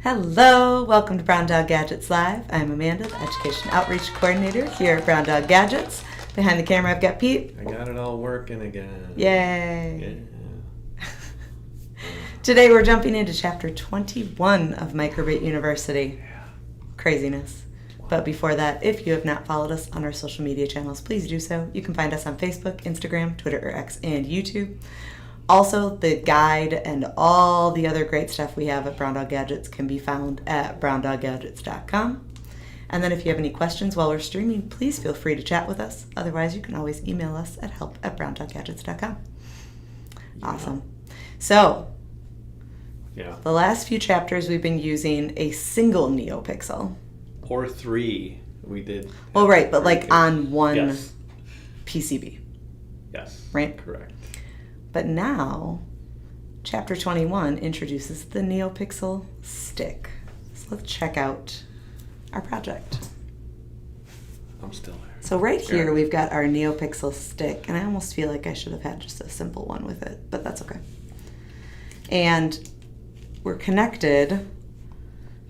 Hello, welcome to Brown Dog Gadgets Live. I'm Amanda, the Education Outreach Coordinator here at Brown Dog Gadgets. Behind the camera, I've got Pete. I got it all working again. Yay. Yeah. Today we're jumping into Chapter 21 of MicroBit University. Yeah. Craziness. Wow. But before that, if you have not followed us on our social media channels, please do so. You can find us on Facebook, Instagram, Twitter, or X, and YouTube. Also, the guide and all the other great stuff we have at Brown Dog Gadgets can be found at browndoggadgets.com. And then if you have any questions while we're streaming, please feel free to chat with us. Otherwise, you can always email us at help@browndoggadgets.com. Yeah. Awesome. So, Yeah. the last few chapters we've been using a single NeoPixel. Or 3. We did. Well, right, but like on one Yes. PCB, Yes. right? Correct. But now, Chapter 21 introduces the NeoPixel Stick. So let's check out our project. I'm still there. So right here, Yeah. we've got our NeoPixel Stick, and I almost feel like I should have had just a simple one with it, but that's okay. And we're connected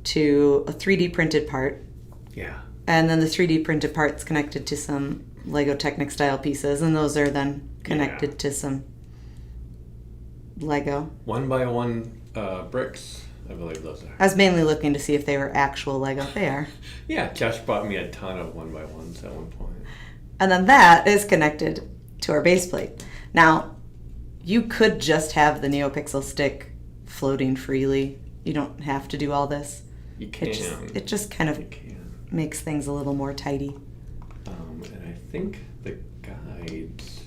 to a 3D printed part, Yeah. and then the 3D printed part's connected to some Lego Technic style pieces, and those are then connected to some Lego. 1x1 bricks, I believe those are. I was mainly looking to see if they were actual Lego. They are. Yeah, Josh bought me a ton of 1x1s at one point. And then that is connected to our base plate. Now, you could just have the NeoPixel Stick floating freely. You don't have to do all this. You can. It just kind of You can. makes things a little more tidy. And I think the guides,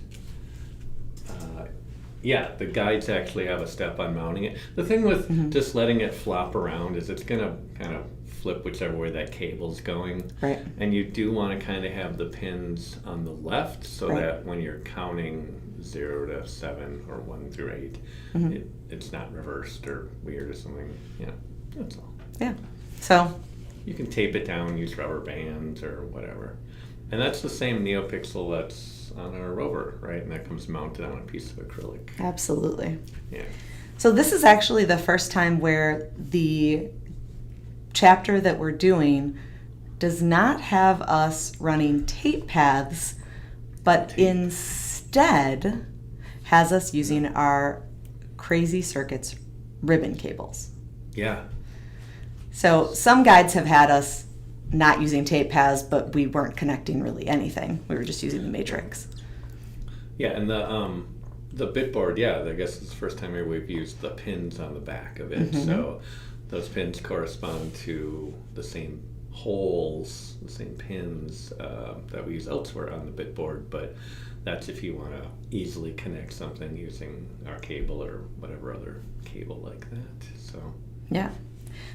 the guides actually have a step on mounting it. The thing with just letting it flop around is it's going to kind of flip whichever way that cable's going. Right. And you do want to kind of have the pins on the left so Right. that when you're counting 0 to 7 or 1 through 8, it's not reversed or weird or something. Yeah, that's all. Yeah. So, You can tape it down, use rubber bands or whatever. And that's the same NeoPixel that's on our rover, right? And that comes mounted on a piece of acrylic. absolutely. Yeah. So this is actually the first time where the chapter that we're doing does not have us running tape paths, but instead has us using our Crazy Circuits ribbon cables. Yeah. So some guides have had us not using tape paths, but we weren't connecting really anything. We were just using the matrix. Yeah, and the bitboard, I guess it's the first time here we've used the pins on the back of it. So those pins correspond to the same holes, the same pins that we use elsewhere on the bitboard, but that's if you want to easily connect something using our cable or whatever other cable like that. So Yeah.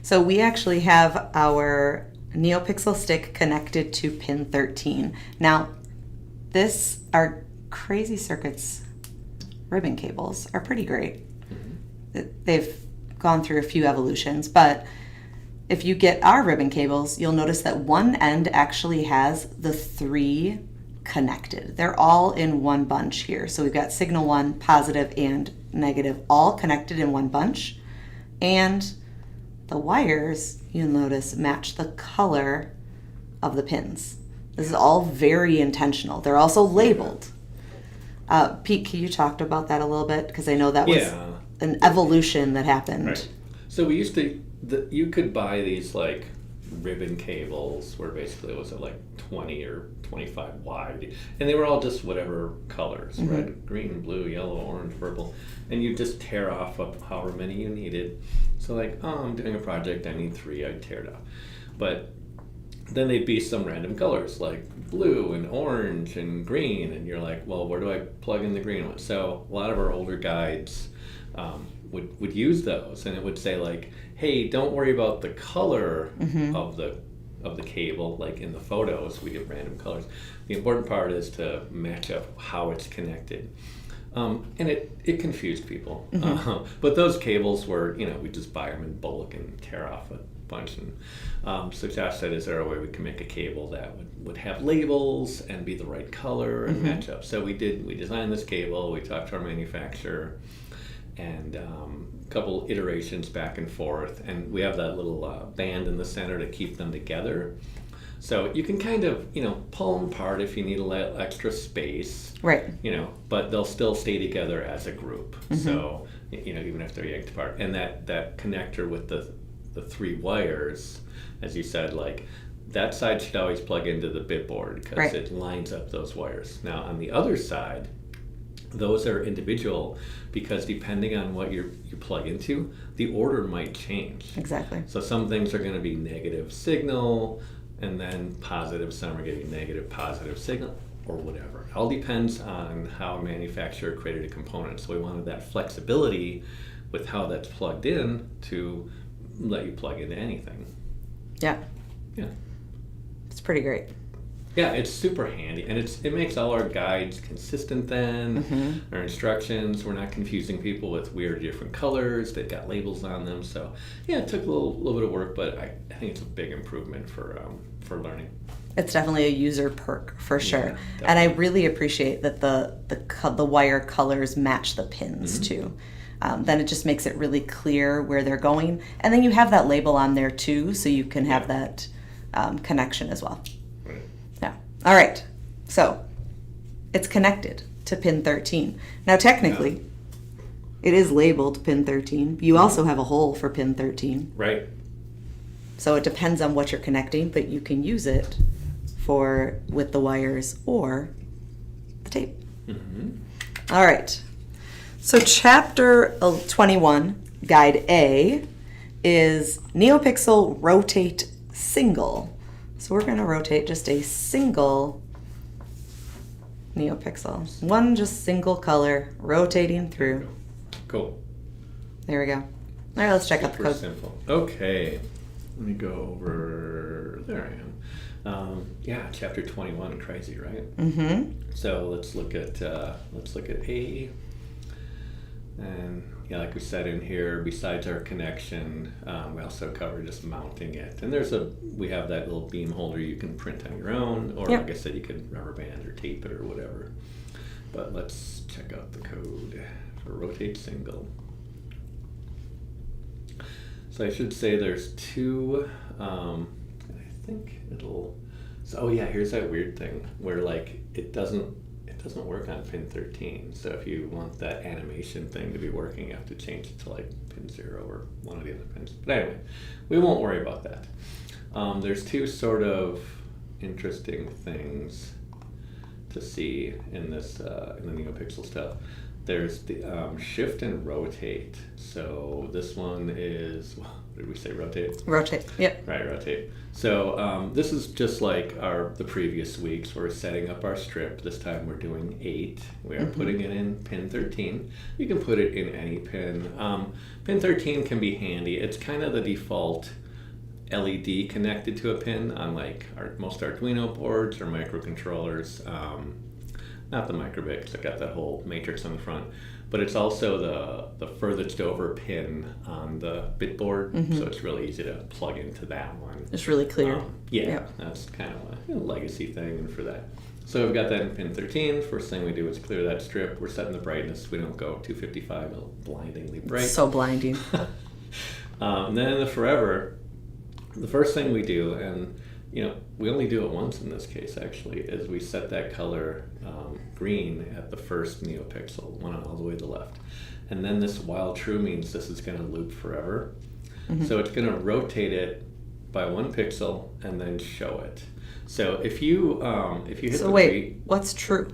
So we actually have our NeoPixel Stick connected to pin 13. Now, our Crazy Circuits ribbon cables are pretty great. They've gone through a few evolutions, but if you get our ribbon cables, you'll notice that one end actually has the 3 connected. They're all in one bunch here. So we've got signal 1, positive, and negative, all connected in one bunch. And the wires, you'll notice, match the color of the pins. This is all very intentional. They're also labeled. Pete, can you talk about that a little bit? Because I know that was an evolution that happened. Right. So we used to, you could buy these like ribbon cables where basically it was like 20 or 25 wide, and they were all just whatever colors, red, green, blue, yellow, orange, purple, and you just tear off of however many you needed. So like, I'm doing a project, I need 3, I'd tear it off. But then they'd be some random colors like blue and orange and green, and you're like, well, where do I plug in the green one? So a lot of our older guides would use those, and it would say like, hey, don't worry about the color of the cable, like in the photos we get random colors. The important part is to match up how it's connected. And it confused people. But those cables were, we just buy them in bulk and tear off a bunch. And so Josh said, is there a way we can make a cable that would have labels and be the right color and match up? So we designed this cable, we talked to our manufacturer, and a couple iterations back and forth, and we have that little band in the center to keep them together. So you can kind of, pull them apart if you need a little extra space. Right. But they'll still stay together as a group. So, even if they're yanked apart. And that connector with the 3 wires, as you said, like, that side should always plug into the bit board because it lines up those wires. Now, on the other side, those are individual because depending on what you plug into, the order might change. Exactly. So some things are going to be negative signal, and then positive, some are getting negative, positive signal, or whatever. It all depends on how a manufacturer created a component. So we wanted that flexibility with how that's plugged in to let you plug into anything. Yeah. Yeah. It's pretty great. Yeah, it's super handy, and it makes all our guides consistent then, our instructions. We're not confusing people with weird different colors. They've got labels on them. So, yeah, it took a little bit of work, but I think it's a big improvement for learning. It's definitely a user perk for sure. Yeah, and I really appreciate that the wire colors match the pins too. Then it just makes it really clear where they're going. And then you have that label on there too, so you can have that connection as well. Yeah. All right. So it's connected to pin 13. Now, technically, it is labeled pin 13. You also have a hole for pin 13. Right. So it depends on what you're connecting, but you can use it with the wires or the tape. All right. So chapter 21, guide A, is NeoPixel Rotate Single. So we're going to rotate just a single NeoPixel. One just single color rotating through. Cool. There we go. All right, let's check out the code. Simple. Okay. Let me go over. There I am. Chapter 21. Crazy, right? So let's look at A. And like we said in here, besides our connection, we also cover just mounting it. And we have that little beam holder you can print on your own, or like I said, you can rubber band or tape it or whatever. But let's check out the code for rotate single. So I should say there's 2. I think it'll. So here's that weird thing where like it doesn't work on pin 13. So if you want that animation thing to be working, you have to change it to like pin 0 or one of the other pins. But anyway, we won't worry about that. There's 2 sort of interesting things to see in this in the NeoPixel stuff. There's the shift and rotate. So this one is, what did we say, rotate? Rotate, yep. Right, rotate. So this is just like the previous weeks. We're setting up our strip. This time we're doing 8. We are putting it in pin 13. You can put it in any pin. Pin 13 can be handy. It's kind of the default LED connected to a pin on like most Arduino boards or microcontrollers. Not the MicroBit, because I got that whole matrix on the front, but it's also the furthest over pin on the bit board, so it's really easy to plug into that one. It's really clear. That's kind of a legacy thing for that. So we've got that in pin 13. First thing we do is clear that strip. We're setting the brightness. We don't go 255, it'll blindingly bright. It's so blinding. Then in the forever, the first thing we do, and we only do it once in this case actually, is we set that color green at the first NeoPixel, one all the way to the left. And then this while true means this is going to loop forever. So it's going to rotate it by 1 pixel and then show it. So if you hit so wait, what's true?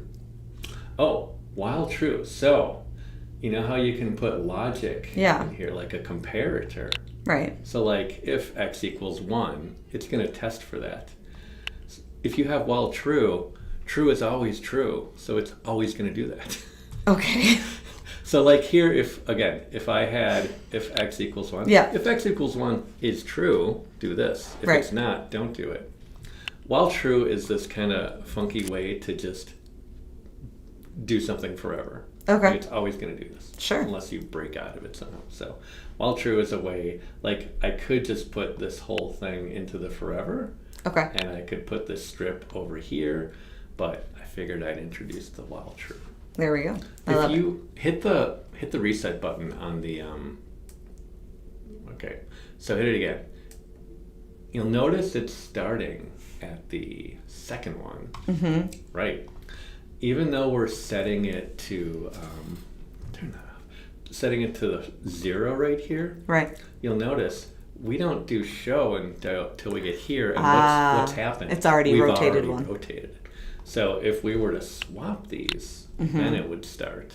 Oh, while true. So you know how you can put logic in here, like a comparator. Right. So like if x equals 1, it's going to test for that. If you have while true, true is always true, so it's always going to do that. Okay. So like here, if x equals 1, if x equals 1 is true, do this. If it's not, don't do it. While true is this kind of funky way to just do something forever. Okay. Like it's always going to do this. Sure. Unless you break out of it somehow. So while true is a way, like I could just put this whole thing into the forever. Okay. And I could put this strip over here, but I figured I'd introduce the while true. There we go. I love If you hit the reset button on the okay, so hit it again. You'll notice it's starting at the second one, right? Even though we're setting it to turn that off, setting it to the 0 right here. Right. You'll notice we don't do show until we get here, and what's happened? It's already We've rotated already one. rotated it. So if we were to swap these, then it would start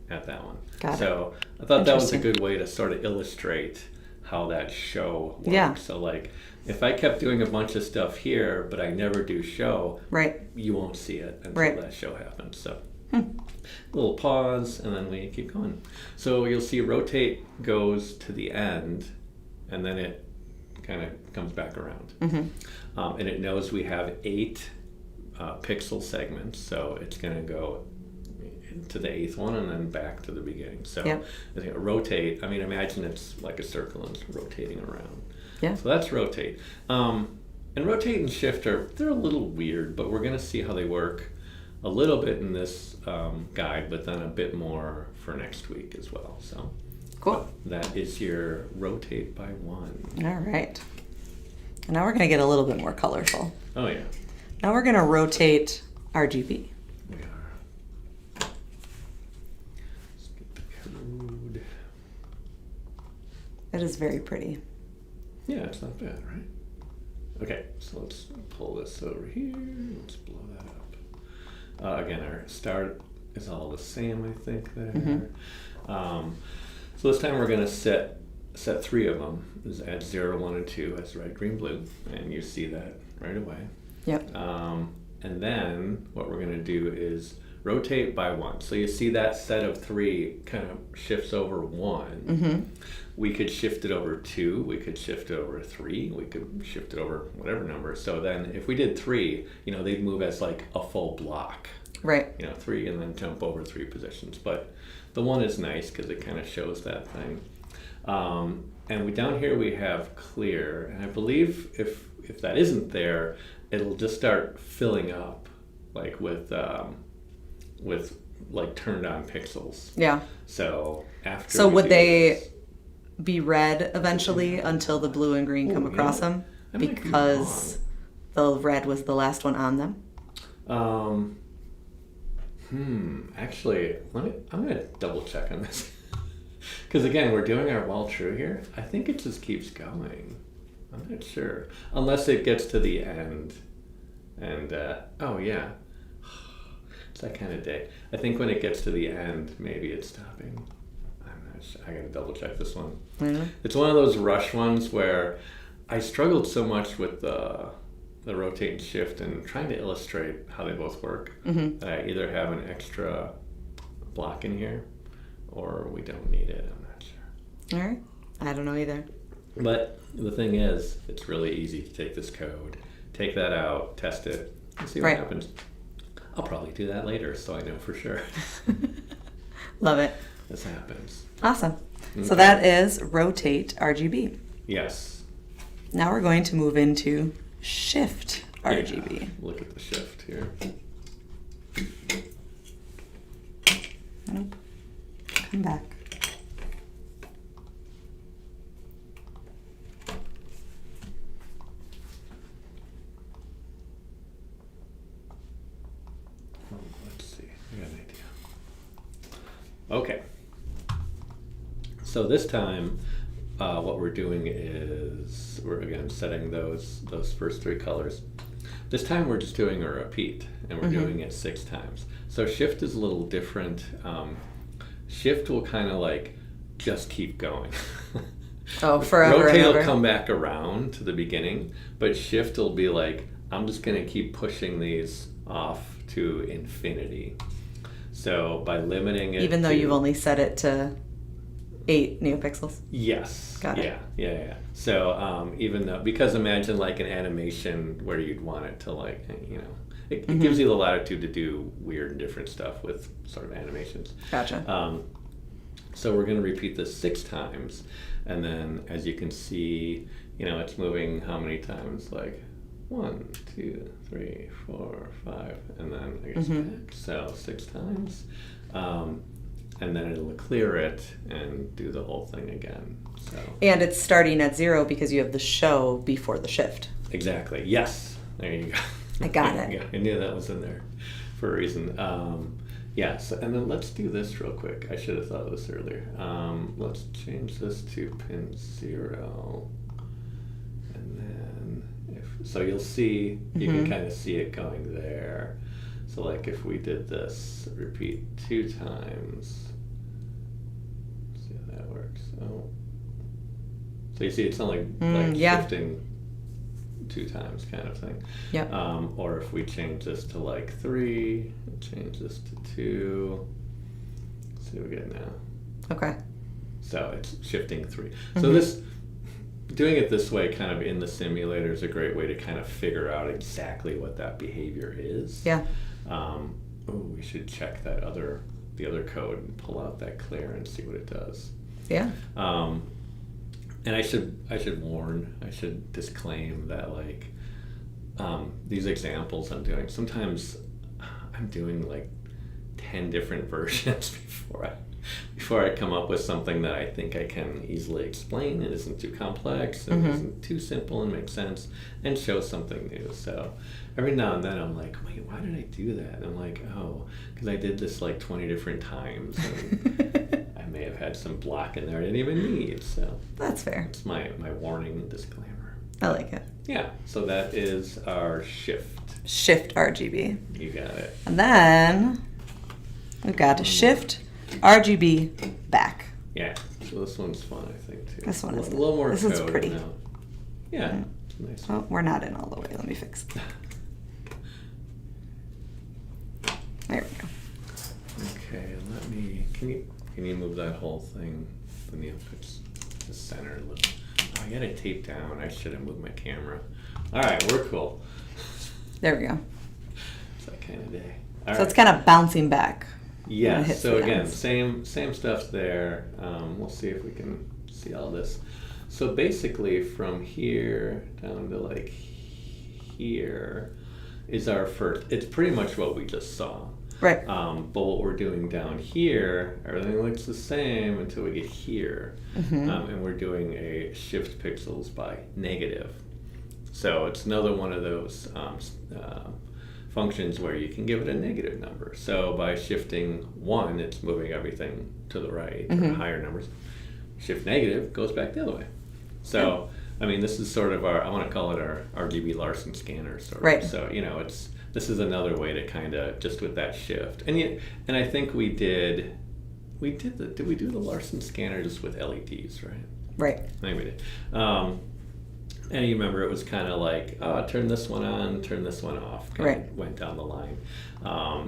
at that one. Got it. So I thought that was a Interesting. good way to sort of illustrate how that show works. Yeah. So like, if I kept doing a bunch of stuff here, but I never do show, Right. you won't see it until Right. that show happens. So little pause, and then we keep going. So you'll see rotate goes to the end, and then it kind of comes back around. And it knows we have 8 pixel segments, so it's going to go to the 8th one and then back to the beginning. So Yep. it's going to rotate. I mean, imagine it's like a circle and it's rotating around. Yeah. So that's rotate. And rotate and shift they're a little weird, but we're going to see how they work a little bit in this guide, but then a bit more for next week as well. So Cool. that is your rotate by 1. All right. And now we're going to get a little bit more colorful. Oh yeah, Now we're going to rotate RGB. we are. Let's get the code. It is very pretty. Yeah, it's not bad, right? Okay, so let's pull this over here. Let's blow that up. Again, our start is all the same, I think, there. So this time we're going to set 3 of them. Is add 0, 1, and 2 as red, green, blue, and you see that right away. Yep. And then what we're going to do is rotate by 1. So you see that set of 3 kind of shifts over 1. We could shift it over 2. We could shift it over 3. We could shift it over whatever number. So then if we did 3, they'd move as like a full block. Right. 3 and then jump over 3 positions. But the 1 is nice because it kind of shows that thing. And down here we have clear, and I believe if that isn't there, it'll just start filling up, like with like turned on pixels. Yeah. So after. So we would do they this- be red eventually until the blue and green come across them? I might be Because the red was the last one on them? Actually, I'm gonna double check on this. Because again, we're doing our while true here. I think it just keeps going. I'm not sure. Unless it gets to the end. And, oh yeah. It's that kind of day. I think when it gets to the end, maybe it's stopping. I'm not sure. I gotta double check this one. Mm-hmm. It's one of those rush ones where I struggled so much with the rotate and shift and trying to illustrate how they both work. That I either have an extra block in here or we don't need it. I'm not sure. All right. I don't know either. But the thing is, it's really easy to take this code, take that out, test it, and see what Right. happens. I'll probably do that later so I know for sure Love it. this happens. Awesome. So Okay. that is rotate RGB. Yes. Now we're going to move into shift RGB. Yeah, look at the shift here. Nope. Come back. Let's see. I got an idea. Okay. So this time, what we're doing is we're again setting those first 3 colors. This time we're just doing a repeat, and we're doing it 6 times. So shift is a little different. Shift will kind of like just keep going. Oh, forever Rotate and will ever. come back around to the beginning, but shift will be like, I'm just going to keep pushing these off to infinity. So by limiting it Even though to- you've only set it to 8 NeoPixels. Yes. Got it. Yeah. So even though, because imagine like an animation where you'd want it to like, it gives you the latitude to do weird and different stuff with sort of animations. Gotcha. So we're going to repeat this 6 times, and then as you can see, it's moving how many times? Like 1, 2, 3, 4, 5, and then I guess back. So 6 times. And then it'll clear it and do the whole thing again. So. And it's starting at 0 because you have the show before the shift. Exactly. Yes. There you go. I got it. I knew that was in there for a reason. Yeah. So, and then let's do this real quick. I should have thought of this earlier. Let's change this to pin 0. And then so you'll see, you can kind of see it going there. So like if we did this, repeat 2 times. Let's see how that works. Oh. So you see it's not like shifting 2 times kind of thing. Yep. Or if we change this to like 3, change this to 2. Let's see what we get now. Okay. So it's shifting 3. So this, doing it this way kind of in the simulator is a great way to kind of figure out exactly what that behavior is. Yeah. We should check the other code and pull out that clear and see what it does. Yeah. And I should disclaim that like these examples I'm doing, sometimes I'm doing like 10 different versions before I come up with something that I think I can easily explain and isn't too complex and isn't too simple and makes sense and shows something new. So every now and then I'm like, wait, why did I do that? And I'm like, oh, because I did this like 20 different times and I may have had some block in there I didn't even need. So that's fair. It's my warning and disclaimer. I like it. Yeah, so that is our shift. Shift RGB. You got it. And then we've got to shift RGB back. Yeah, so this one's fun, I think, too. This one is a little more this code is pretty. now. Yeah, it's a nice. Oh, we're not in all the way. Let me fix it. There we go. Okay, let me. Can you move that whole thing? The NeoPixel the center a little. Oh, I got it taped down. I should have moved my camera. All right, we're cool. There we go. It's that kind of day. All right. It's kind of bouncing back. Yeah, so again, same stuff there. We'll see if we can see all this. So basically from here down to like here is our first, it's pretty much what we just saw. Right. But what we're doing down here, everything looks the same until we get here. And we're doing a shift pixels by negative. So it's another one of those functions where you can give it a negative number. So by shifting 1, it's moving everything to the right, or higher numbers. Shift negative goes back the other way. So, I mean, this is sort of our, I want to call it our RGB Larson scanner sort of. Right. So, this is another way to kind of, just with that shift. And I think did we do the Larson scanner just with LEDs, right? Right. I think we did. And you remember it was kind of like, turn this one on, turn this one off. Right. Went down the line.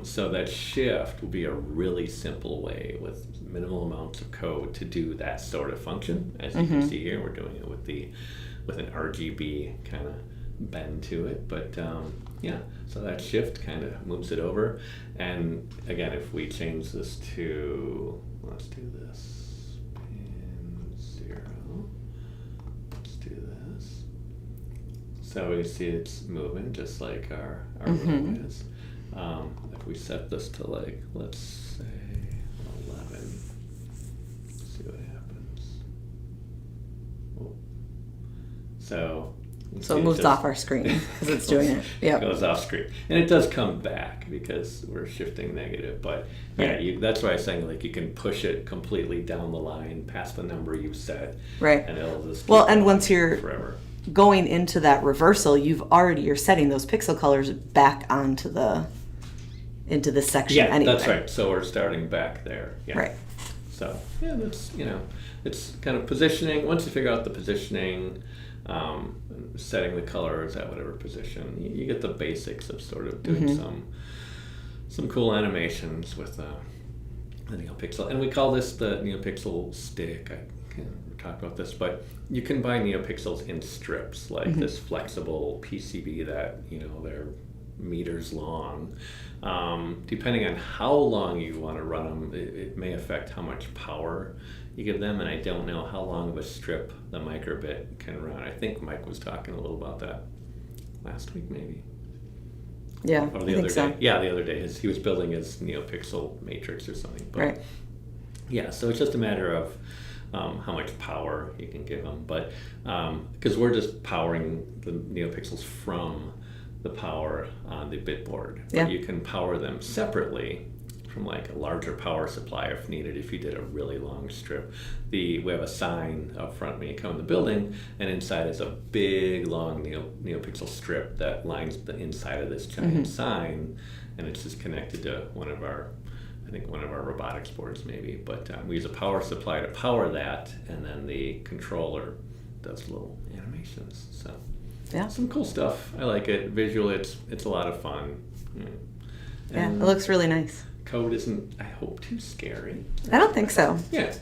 So that shift will be a really simple way with minimal amounts of code to do that sort of function. As you can see here, we're doing it with an RGB kind of bend to it. But yeah, so that shift kind of moves it over. And again, if we change this to, let's do this, pin 0. Let's do this. So we see it's moving just like our row is. If we set this to like, let's say 11, see what happens. Oh. So it moves off our screen because it's doing it. Yeah. It goes off screen. And it does come back because we're shifting negative. But yeah, that's why I was saying like you can push it completely down the line past the number you set. Right. And it'll just keep and once you're forever. Going into that reversal, you're setting those pixel colors back onto into this section anyway. Yeah, that's right. So we're starting back there. Yeah. Right. So yeah, that's it's kind of positioning. Once you figure out the positioning, setting the colors at whatever position, you get the basics of sort of doing some cool animations with the NeoPixel. And we call this the NeoPixel Stick. I can't talk about this, but you can buy NeoPixels in strips, like this flexible PCB that they're meters long. Depending on how long you want to run them, it may affect how much power you give them, and I don't know how long of a strip the MicroBit can run. I think Mike was talking a little about that. last week maybe. Yeah, Or I the think other so. day. Yeah, the other day. He was building his NeoPixel matrix or something. But Right. yeah, so it's just a matter of how much power you can give them. But because we're just powering the NeoPixels from the power on the bit board. Yeah. But you can power them separately from like a larger power supply if needed, if you did a really long strip. We have a sign up front when you come in the building, and inside is a big long NeoPixel strip that lines the inside of this giant sign, and it's just connected to one of our robotics boards maybe. But we use a power supply to power that, and then the controller does little animations. So Yeah. some cool stuff. I like it. Visually, it's a lot of fun. Yeah, it looks really nice. Code isn't, I hope, too scary. I don't think so. Yeah,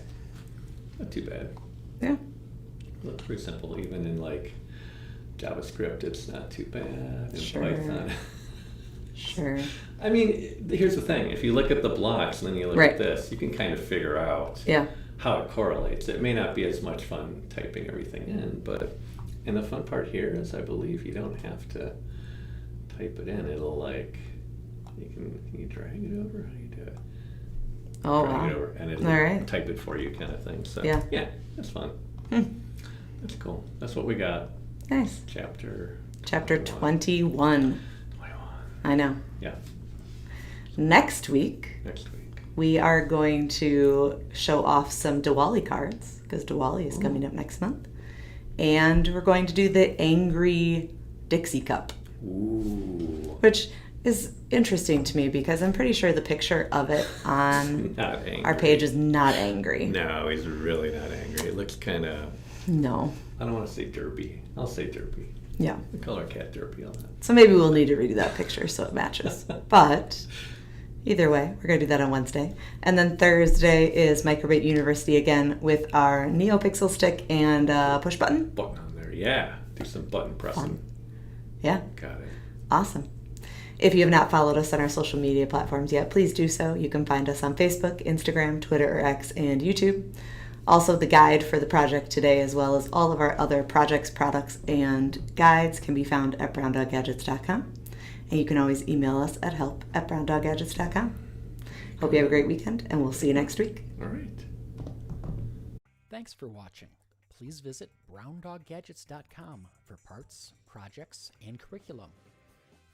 not too bad. Yeah. It looks pretty simple. Even in like JavaScript, it's not too bad. In Sure. Python. Sure. I mean, here's the thing. If you look at the blocks and then you look Right. at this, you can kind of figure out Yeah. how it correlates. It may not be as much fun typing everything in, but and the fun part here is I believe you don't have to type it in. It'll like, can you drag it over? How do you do it? Oh, Drag wow. it over and it'll All right. type it for you kind of thing. So Yeah. that's fun. Hmm. That's cool. That's what we got. Nice. Chapter 21. 21. I know. Yeah, Next week, we are going to show off some Diwali cards, because Diwali is coming up next month. And we're going to do the Angry Dixie Cup, Ooh. which is interesting to me because I'm pretty sure the picture of it on Not angry. our page is not angry. No, he's really not angry. It looks kind of, No. I don't want to say derpy. I'll say derpy. Yeah. The color cat derpy on that. So maybe we'll need to redo that picture so it matches. But either way, we're going to do that on Wednesday. And then Thursday is MicroBit University again with our NeoPixel Stick and push button. Button on there, yeah. Do some button pressing. Fun. Yeah. Got it. Awesome. If you have not followed us on our social media platforms yet, please do so. You can find us on Facebook, Instagram, Twitter, or X, and YouTube. Also, the guide for the project today, as well as all of our other projects, products, and guides can be found at browndoggadgets.com. And you can always email us at help@browndoggadgets.com. Hope you have a great weekend, and we'll see you next week. All right. Thanks for watching. Please visit browndoggadgets.com for parts, projects, and curriculum.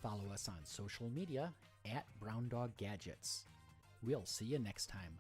Follow us on social media at browndoggadgets. We'll see you next time.